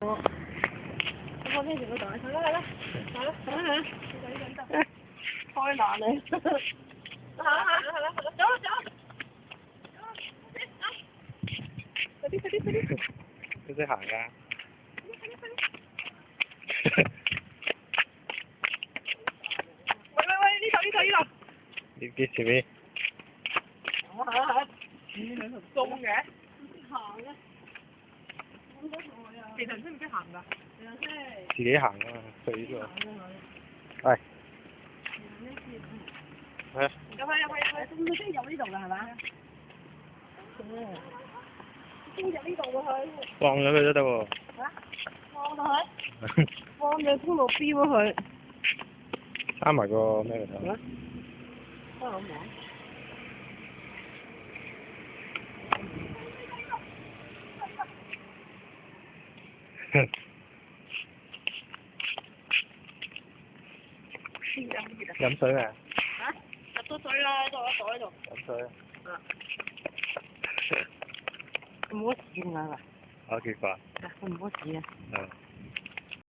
我呢條個袋，嚟啦嚟啦，嚟啦嚟啦，開難你，行啦，走啦走，快啲，佢識行㗎。喂，呢度，呢啲前面。行啦，兩條中嘅，行嘅，其實識唔識行㗎？自己行啊嘛，佢呢度。係。係。入去，咁佢先入呢度㗎係嘛？先入呢度喎佢。放咗佢都得喎。嚇？放落去？放咗通路標佢。閂埋個咩嚟㗎？開好冇？飲水未？嚇？入咗水啦，喺度一袋喺度。飲水。啊。唔好試㗎嘛。好奇怪。唔好試啊。係。